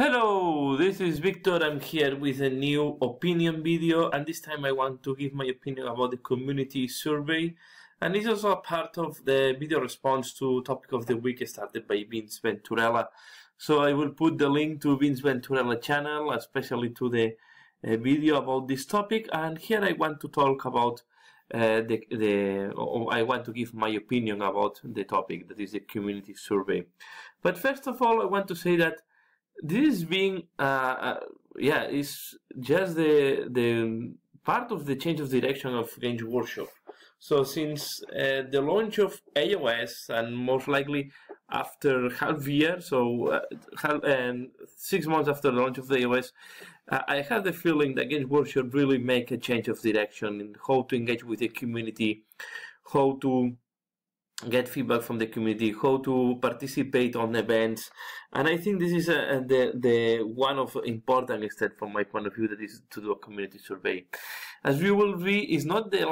Hello, this is Victor. I'm here with a new opinion video, and this time I want to give my opinion about the community survey, and it's also a part of the video response to topic of the week started by Vince Venturella. So I will put the link to Vince Venturella channel, especially to the video about this topic, and here I want to talk about I want to give my opinion about the topic, that is the community survey. But first of all, I want to say that this is being, it's just the part of the change of direction of Games Workshop. So since the launch of iOS, and most likely after half year, so 6 months after the launch of the iOS, I have the feeling that Games Workshop really make a change of direction in how to engage with the community, how to get feedback from the community, how to participate on events, and I think this is the one of important step from my point of view, that is to do a community survey. As we will see, is not the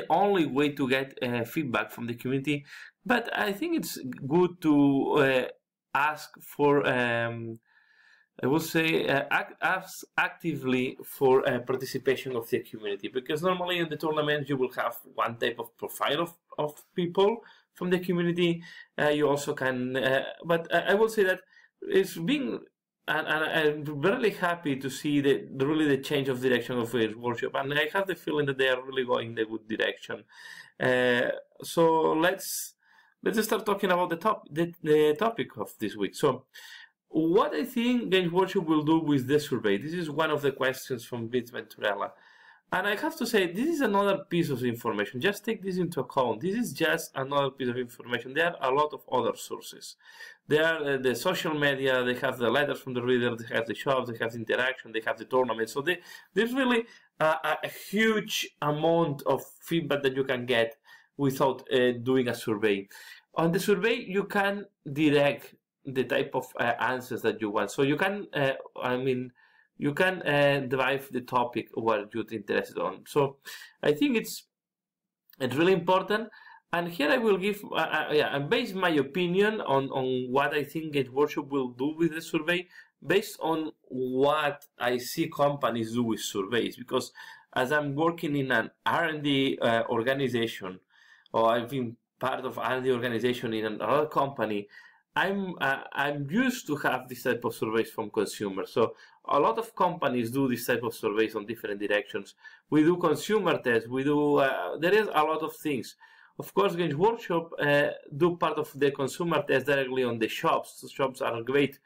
only way to get feedback from the community, but I think it's good to ask for I will say ask actively for participation of the community, because normally in the tournaments you will have one type of profile of people from the community. You also can, but I will say that it's being, and I'm really happy to see really the change of direction of Games Workshop, and I have the feeling that they are really going in the good direction. So let's start talking about the topic of this week. So, what I think Games Workshop will do with this survey, this is one of the questions from Vince Venturella. And I have to say, this is another piece of information. Just take this into account. This is just another piece of information. There are a lot of other sources. There are the social media, they have the letters from the reader, they have the shops, they have the interaction, they have the tournament. So there's really a huge amount of feedback that you can get without doing a survey. On the survey, you can direct the type of answers that you want. So you can, you can drive the topic what you're interested on. So I think it's really important. And here I will give, I base my opinion on what I think Games Workshop will do with the survey, based on what I see companies do with surveys. Because as I'm working in an R&D organization, or I've been part of R&D organization in another company, I'm used to have this type of surveys from consumers. So a lot of companies do this type of surveys on different directions. We do consumer tests. We do there is a lot of things. Of course, Games Workshop do part of the consumer test directly on the shops. The shops are great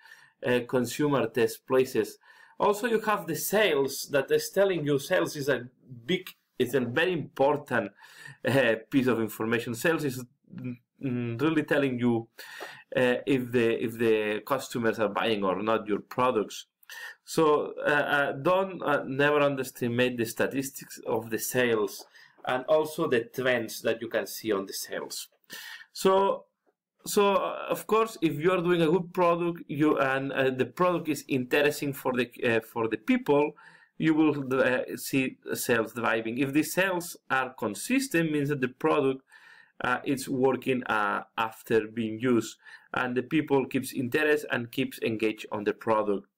consumer test places. Also, you have the sales that is telling you sales is it's a very important piece of information. Sales is really telling you if the customers are buying or not your products. So don't never underestimate the statistics of the sales, and also the trends that you can see on the sales. So of course, if you are doing a good product, the product is interesting for the people, you will see sales driving. If the sales are consistent, means that the product it's working after being used, and the people keeps interest and keeps engaged on the product.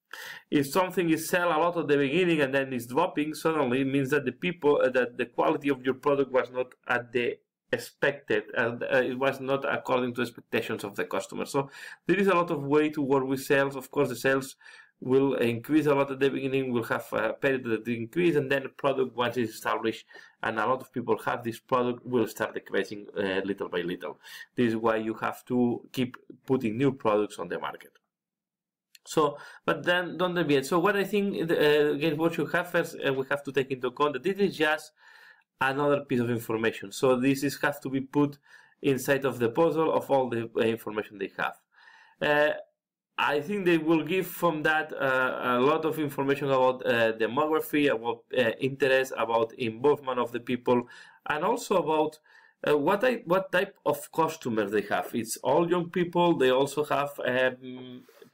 If something is sell a lot at the beginning and then is dropping, suddenly it means that the people that the quality of your product was not at the expected, and it was not according to expectations of the customer. So there is a lot of way to work with sales. Of course, the sales will increase a lot at the beginning, will have a period that increase, and then the product, once it's established and a lot of people have this product, will start decreasing little by little. This is why you have to keep putting new products on the market. So, but then don't deviate. So what I think Games Workshop have first, we have to take into account that this is just another piece of information. So this has to be put inside of the puzzle of all the information they have. I think they will give from that a lot of information about demography, about interest, about involvement of the people, and also about what type of customers they have. It's all young people. They also have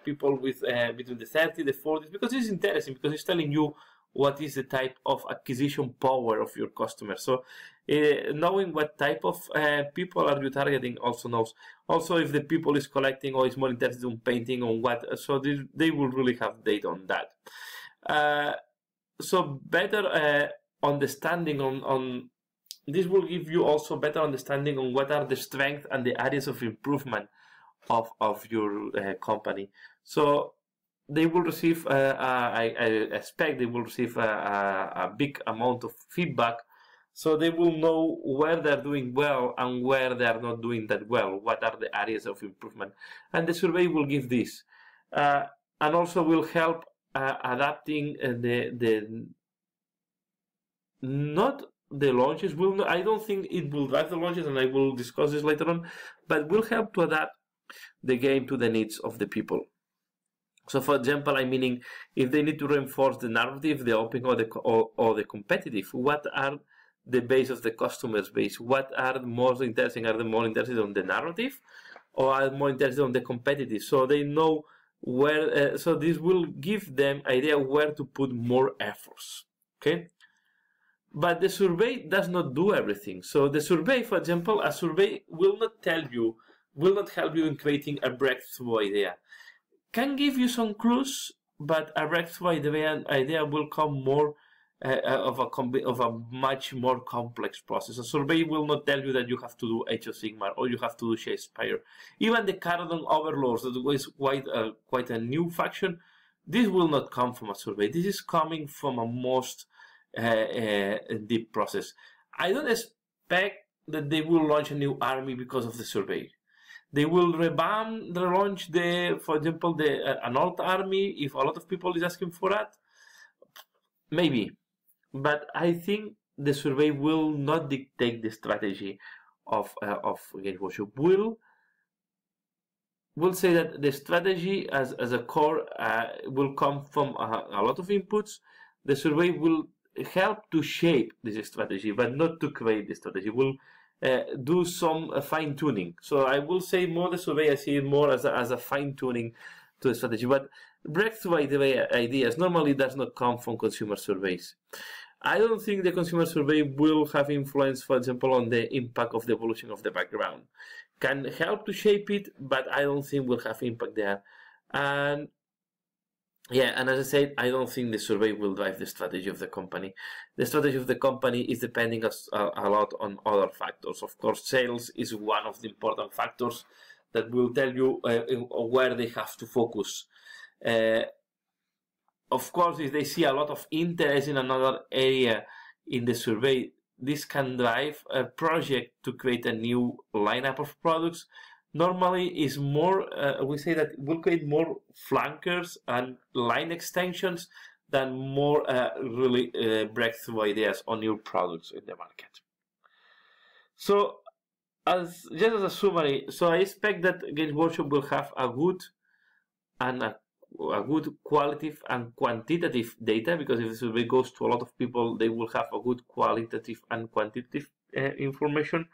people with between the 30s, the 40s, because it's interesting, because it's telling you what is the type of acquisition power of your customer. So knowing what type of people are you targeting also knows. Also, if the people is collecting or is more interested in painting on what, so they will really have data on that. So better understanding on this will give you also better understanding on what are the strengths and the areas of improvement of your company. So they will receive, I expect they will receive a big amount of feedback, so they will know where they're doing well and where they are not doing that well, what are the areas of improvement. And the survey will give this. And also will help adapting not the launches. I don't think it will drive the launches, and I will discuss this later on, but will help to adapt the game to the needs of the people. So, for example, I'm meaning if they need to reinforce the narrative, the open or the competitive, what are the base of the customer's base? What are the most interesting? Are they more interested on the narrative, or are they more interested on the competitive? So they know where. So this will give them idea where to put more efforts. Okay. But the survey does not do everything. So the survey, for example, a survey will not help you in creating a breakthrough idea. Can give you some clues, but a breakthrough idea will come more of a much more complex process. A survey will not tell you that you have to do Age of Sigmar or you have to do Shakespeare. Even the Cardon Overlords, that was quite a new faction, this will not come from a survey. This is coming from a most deep process. I don't expect that they will launch a new army because of the survey. They will relaunch for example, an old army if a lot of people is asking for that. Maybe, but I think the survey will not dictate the strategy of Games Workshop. Will say that the strategy as a core will come from a lot of inputs. The survey will help to shape this strategy, but not to create the strategy. Will do some fine-tuning. So I will say more the survey, I see it more as a fine-tuning to the strategy. But breakthrough ideas normally does not come from consumer surveys. I don't think the consumer survey will have influence, for example, on the impact of the evolution of the background. Can help to shape it, but I don't think will have impact there. And yeah, and as I said, I don't think the survey will drive the strategy of the company. The strategy of the company is depending a lot on other factors. Of course, sales is one of the important factors that will tell you where they have to focus. Of course, if they see a lot of interest in another area in the survey, this can drive a project to create a new lineup of products. Normally is more, we say that it will create more flankers and line extensions than more really breakthrough ideas on new products in the market. So just as a summary, so I expect that Games Workshop will have a good qualitative and quantitative data, because if the survey goes to a lot of people, they will have a good qualitative and quantitative information.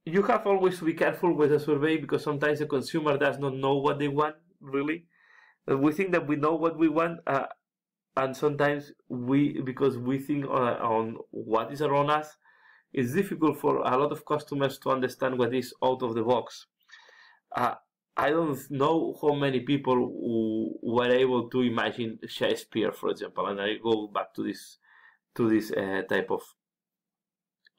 You have always to be careful with a survey, because sometimes the consumer does not know what they want, really. We think that we know what we want, and sometimes because we think on what is around us, it's difficult for a lot of customers to understand what is out of the box. I don't know how many people who were able to imagine Shakespeare, for example, and I go back to this type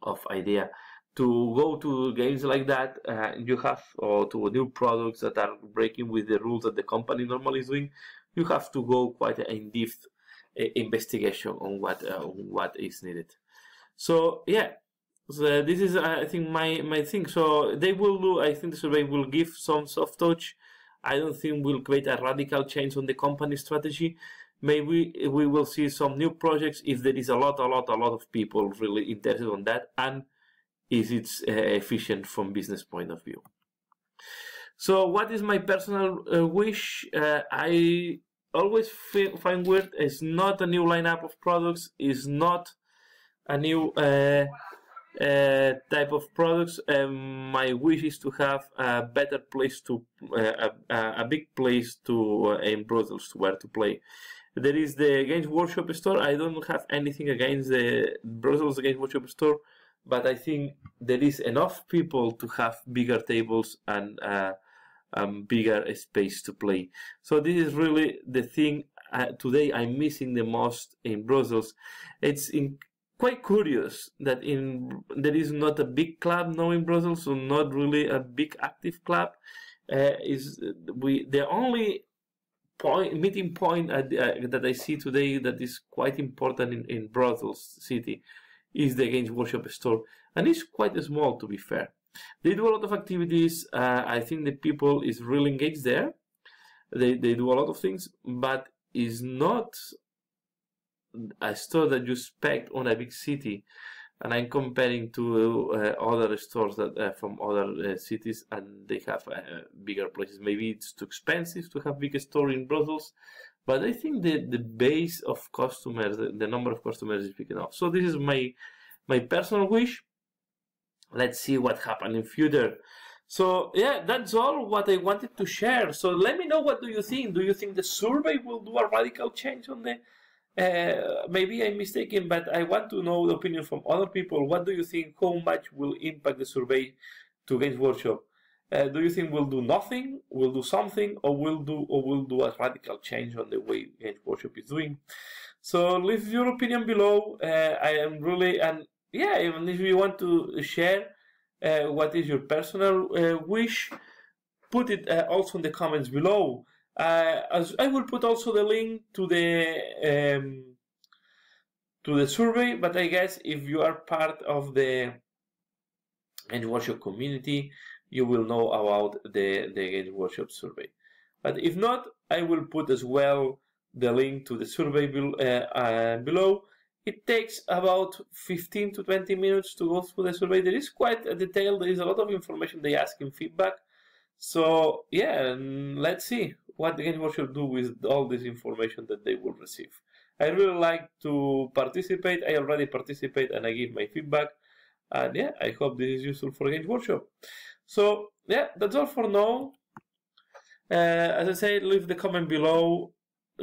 of idea. To go to games like that, you have, or to new products that are breaking with the rules that the company normally is doing, you have to go quite an in-depth investigation on what is needed. So yeah, so this is I think my thing. So they will do. I think the survey will give some soft touch. I don't think we'll create a radical change on the company strategy. Maybe we will see some new projects if there is a lot of people really interested on that, and is it efficient from business point of view. So what is my personal wish? I always find weird, it's not a new lineup of products, it's not a new type of products. My wish is to have a better place to, a big place to in Brussels where to play. There is the Games Workshop store. I don't have anything against the Brussels Games Workshop store, but I think there is enough people to have bigger tables and bigger space to play. So this is really the thing today I'm missing the most in Brussels. It's quite curious that there is not a big club now in Brussels, so not really a big active club. The only meeting point that I see today that is quite important in Brussels city is the Games Workshop store, and it's quite small, to be fair. They do a lot of activities. I think the people is really engaged there. They do a lot of things, but it's not a store that you expect on a big city. And I'm comparing to other stores that from other cities, and they have bigger places. Maybe it's too expensive to have big store in Brussels, but I think the base of customers, the number of customers is big enough. So this is my personal wish. Let's see what happens in future. So yeah, that's all what I wanted to share. So let me know, what do you think? Do you think the survey will do a radical change on the maybe I'm mistaken, but I want to know the opinion from other people. What do you think? How much will impact the survey to Games Workshop? Do you think we'll do nothing, we'll do something, or we'll do a radical change on the way Games Workshop is doing? So leave your opinion below. I am really, and yeah, even if you want to share what is your personal wish, put it also in the comments below. As I will put also the link to the survey, but I guess if you are part of the Games Workshop community, you will know about the Games Workshop survey. But if not, I will put as well the link to the survey below. It takes about 15 to 20 minutes to go through the survey. There is quite a detail. There is a lot of information they ask in feedback. So yeah, let's see what the Games Workshop do with all this information that they will receive. I really like to participate. I already participate and I give my feedback. And yeah, I hope this is useful for Games Workshop. So yeah, that's all for now. As I said, leave the comment below.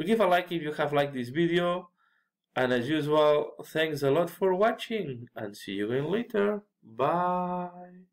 Give a like if you have liked this video. And as usual, thanks a lot for watching and see you again later. Bye.